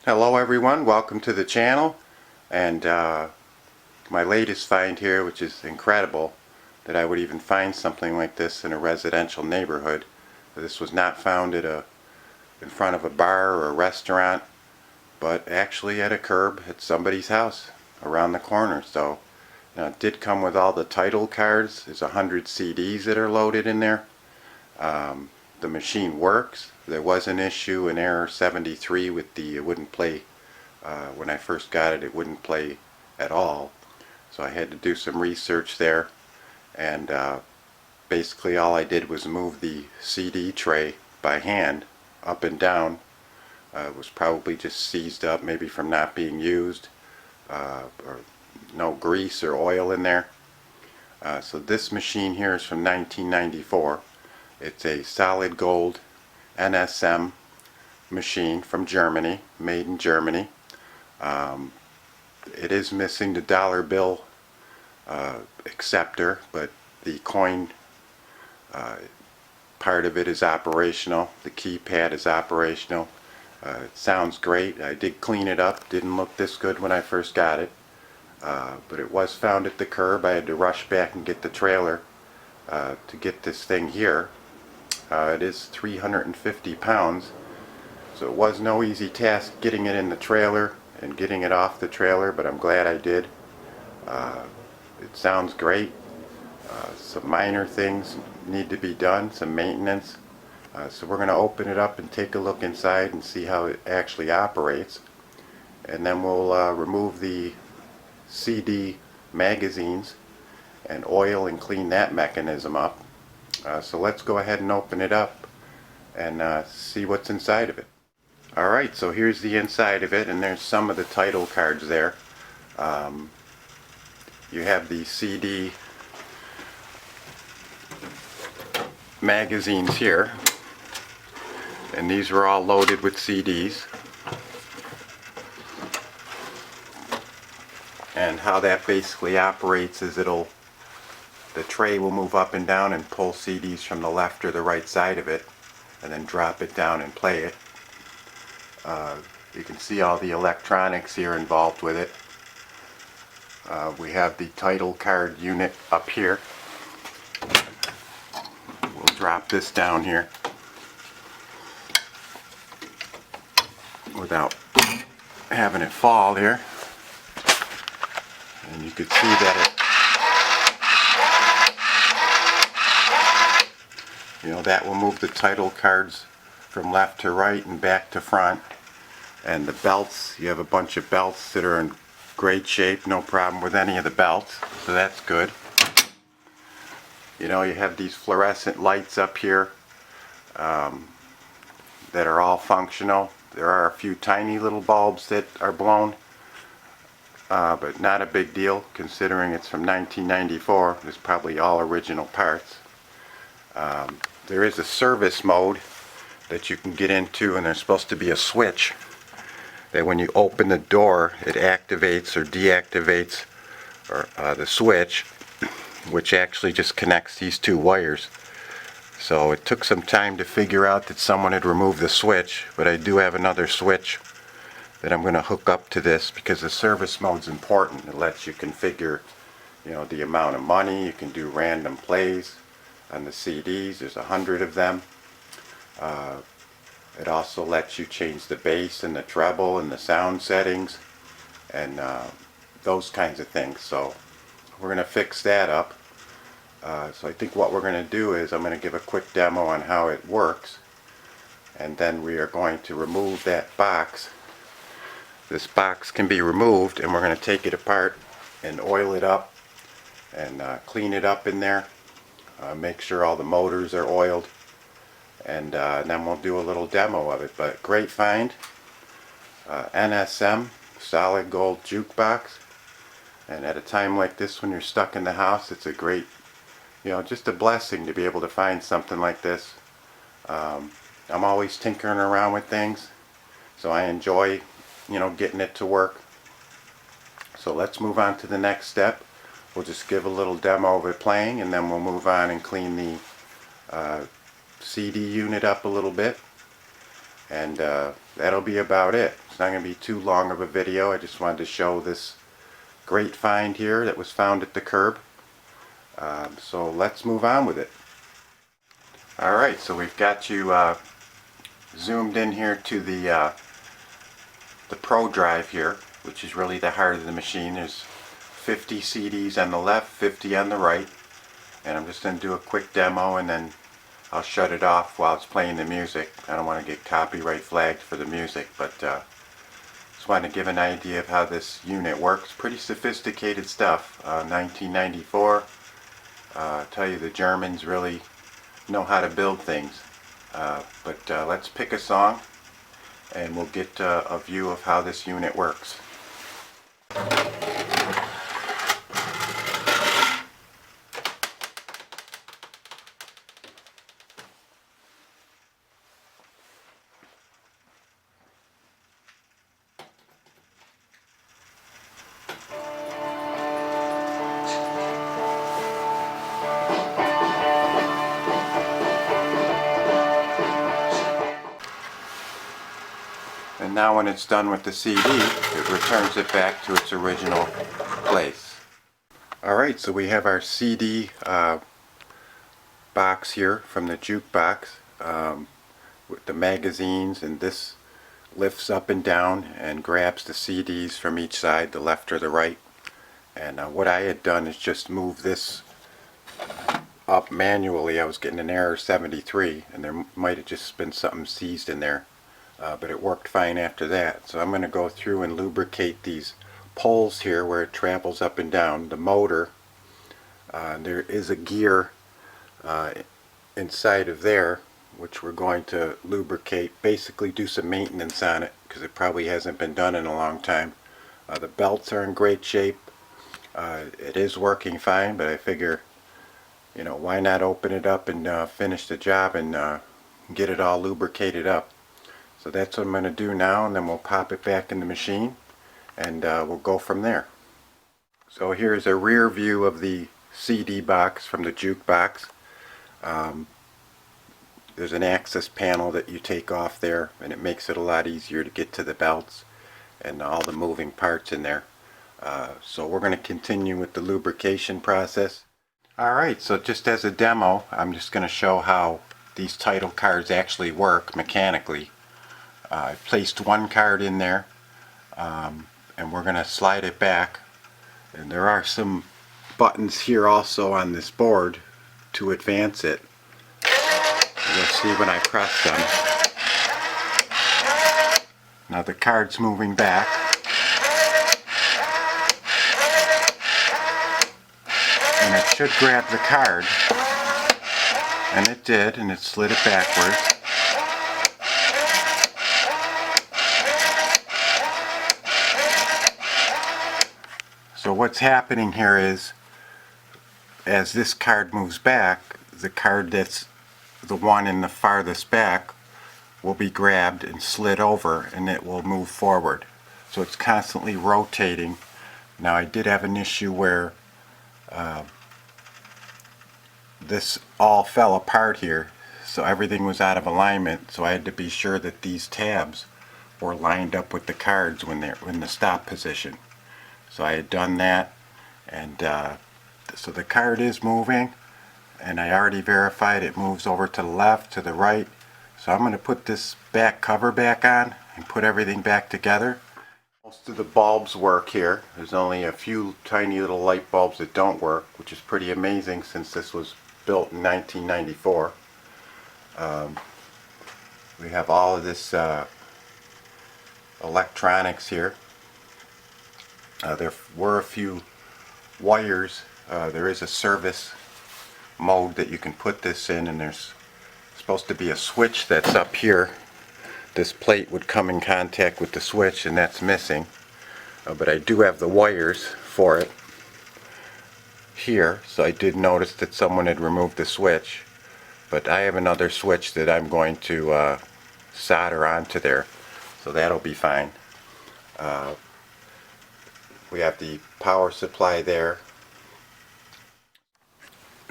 Hello everyone, welcome to the channel, and my latest find here, which is incredible that I would even find something like this in a residential neighborhood. This was not found at in front of a bar or a restaurant, but actually at a curb at somebody's house around the corner. So it did come with all the title cards. There's 100 CDs that are loaded in there. The machine works. There was an issue, an error 73 with the, it wouldn't play, when I first got it wouldn't play at all. So I had to do some research there, and basically all I did was move the CD tray by hand up and down. It was probably just seized up, maybe from not being used, or no grease or oil in there. So this machine here is from 1994. It's a solid gold NSM machine from Germany, made in Germany. It is missing the dollar bill acceptor, but the coin part of it is operational. The keypad is operational. It sounds great. I did clean it up. Didn't look this good when I first got it, but it was found at the curb. I had to rush back and get the trailer to get this thing here. It is 350 pounds, so it was no easy task getting it in the trailer and getting it off the trailer, but I'm glad I did. It sounds great. Some minor things need to be done, some maintenance. So we're going to open it up and take a look inside and see how it actually operates. And then we'll remove the CD magazines and oil and clean that mechanism up. So let's go ahead and open it up and see what's inside of it. Alright, so here's the inside of it, and there's some of the title cards there. You have the CD magazines here, and these are all loaded with CDs. And how that basically operates is the tray will move up and down and pull CDs from the left or the right side of it, and then drop it down and play it. You can see all the electronics here involved with it. We have the title card unit up here. We'll drop this down here without having it fall here. And you can see that that will move the title cards from left to right and back to front. And the belts, you have a bunch of belts that are in great shape, no problem with any of the belts, so that's good. You have these fluorescent lights up here that are all functional. There are a few tiny little bulbs that are blown, but not a big deal considering it's from 1994. It's probably all original parts. There is a service mode that you can get into, and there's supposed to be a switch that when you open the door it activates or deactivates the switch, which actually just connects these two wires. So it took some time to figure out that someone had removed the switch, but I do have another switch that I'm going to hook up to this because the service mode's important. It lets you configure the amount of money. You can do random plays on the CDs. There's 100 of them. It also lets you change the bass and the treble and the sound settings and those kinds of things. So we're going to fix that up. So I think what we're going to do is I'm going to give a quick demo on how it works, and then we are going to remove that box. This box can be removed, and we're going to take it apart and oil it up and clean it up in there. Make sure all the motors are oiled, and then we'll do a little demo of it. But great find. NSM Solid Gold Jukebox, and at a time like this when you're stuck in the house, it's a great, just a blessing to be able to find something like this. I'm always tinkering around with things, so I enjoy getting it to work. So let's move on to the next step. We'll just give a little demo of it playing, and then we'll move on and clean the CD unit up a little bit. And that'll be about it. It's not going to be too long of a video. I just wanted to show this great find here that was found at the curb. So let's move on with it. Alright, so we've got you zoomed in here to the Pro drive here, which is really the heart of the machine. There's 50 CDs on the left, 50 on the right, and I'm just going to do a quick demo and then I'll shut it off while it's playing the music. I don't want to get copyright flagged for the music, but just wanted to give an idea of how this unit works. Pretty sophisticated stuff. 1994. I tell you, the Germans really know how to build things. But let's pick a song and we'll get a view of how this unit works. And now when it's done with the CD, it returns it back to its original place. Alright, so we have our CD box here from the jukebox with the magazines, and this lifts up and down and grabs the CDs from each side, the left or the right. And what I had done is just move this up manually. I was getting an error 73, and there might have just been something seized in there. But it worked fine after that. So I'm going to go through and lubricate these poles here where it travels up and down. The motor, there is a gear inside of there which we're going to lubricate, basically do some maintenance on it because it probably hasn't been done in a long time. The belts are in great shape. It is working fine, but I figure, you know, why not open it up and finish the job and get it all lubricated up. So that's what I'm going to do now, and then we'll pop it back in the machine and we'll go from there. So here's a rear view of the CD box from the jukebox. There's an access panel that you take off there, and it makes it a lot easier to get to the belts and all the moving parts in there. So we're going to continue with the lubrication process. Alright, so just as a demo, I'm just going to show how these title cards actually work mechanically. I placed one card in there, and we're going to slide it back, and there are some buttons here also on this board to advance it. You'll see when I press them. Now the card's moving back, and it should grab the card, and it did, and it slid it backwards. So what's happening here is, as this card moves back, the card that's the one in the farthest back will be grabbed and slid over, and it will move forward. So it's constantly rotating. Now I did have an issue where this all fell apart here, so everything was out of alignment, so I had to be sure that these tabs were lined up with the cards when they're in the stop position. So I had done that, and so the card is moving, and I already verified it moves over to the left, to the right. So I'm going to put this back cover back on and put everything back together. Most of the bulbs work here. There's only a few tiny little light bulbs that don't work, which is pretty amazing since this was built in 1994. We have all of this electronics here. There were a few wires. There is a service mode that you can put this in, and there's supposed to be a switch that's up here. This plate would come in contact with the switch, and that's missing. But I do have the wires for it here, so I did notice that someone had removed the switch. But I have another switch that I'm going to solder onto there, so that'll be fine. We have the power supply there.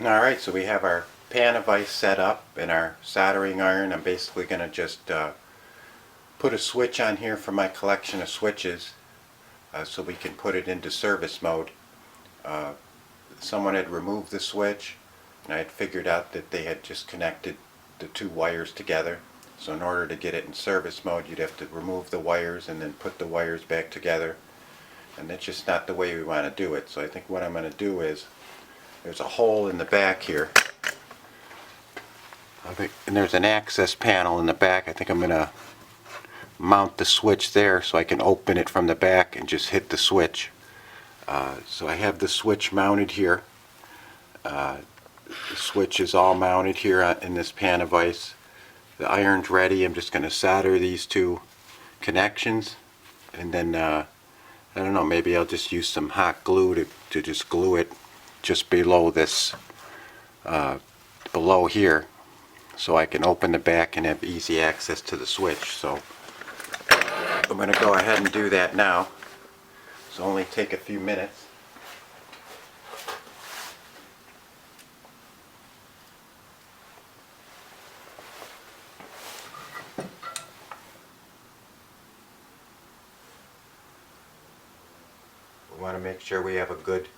Alright, so we have our pan of ice set up and our soldering iron. I'm basically going to just put a switch on here for my collection of switches so we can put it into service mode. Someone had removed the switch, and I had figured out that they had just connected the two wires together. So in order to get it in service mode, you'd have to remove the wires and then put the wires back together, and that's just not the way we want to do it. So I think what I'm going to do is, there's a hole in the back here, and there's an access panel in the back. I think I'm going to mount the switch there so I can open it from the back and just hit the switch. So I have the switch mounted here. The switch is all mounted here in this pan of ice. The iron's ready. I'm just going to solder these two connections, and then I don't know, maybe I'll just use some hot glue to just glue it just below this, below here, so I can open the back and have easy access to the switch. So I'm going to go ahead and do that now. It'll only take a few minutes. We want to make sure we have a good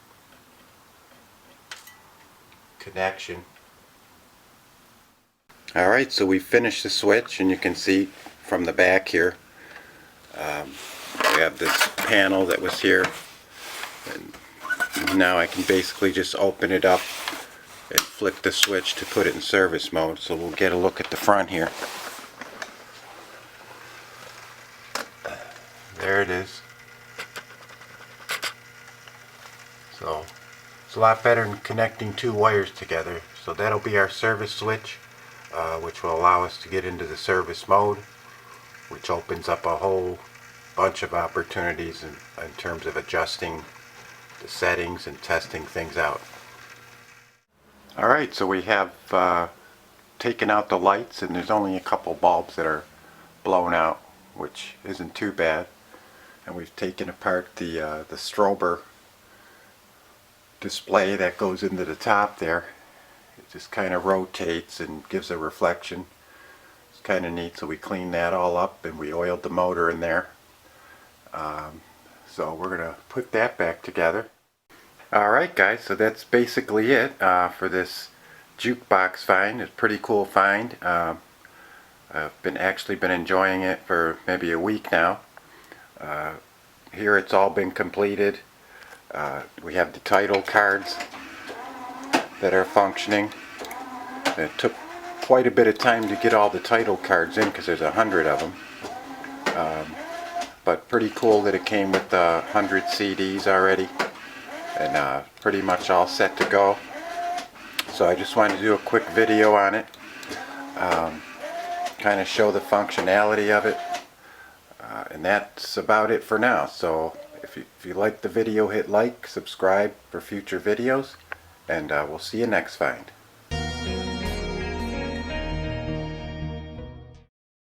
connection. Alright, so we finished the switch, and you can see from the back here we have this panel that was here, and now I can basically just open it up and flick the switch to put it in service mode. So we'll get a look at the front here. There it is. So it's a lot better than connecting two wires together. So that'll be our service switch, which will allow us to get into the service mode, which opens up a whole bunch of opportunities in terms of adjusting the settings and testing things out. Alright, so we have taken out the lights, and there's only a couple bulbs that are blown out, which isn't too bad. And we've taken apart the strober display that goes into the top there. It just kind of rotates and gives a reflection. It's kind of neat. So we cleaned that all up, and we oiled the motor in there. So we're going to put that back together. Alright guys, so that's basically it for this jukebox find. It's a pretty cool find. I've actually been enjoying it for maybe a week now. Here it's all been completed. We have the title cards that are functioning. It took quite a bit of time to get all the title cards in because there's 100 of them. But pretty cool that it came with 100 CDs already, and pretty much all set to go. So I just wanted to do a quick video on it, kind of show the functionality of it, and that's about it for now. So if you like the video, hit like, subscribe for future videos, and we'll see you next find.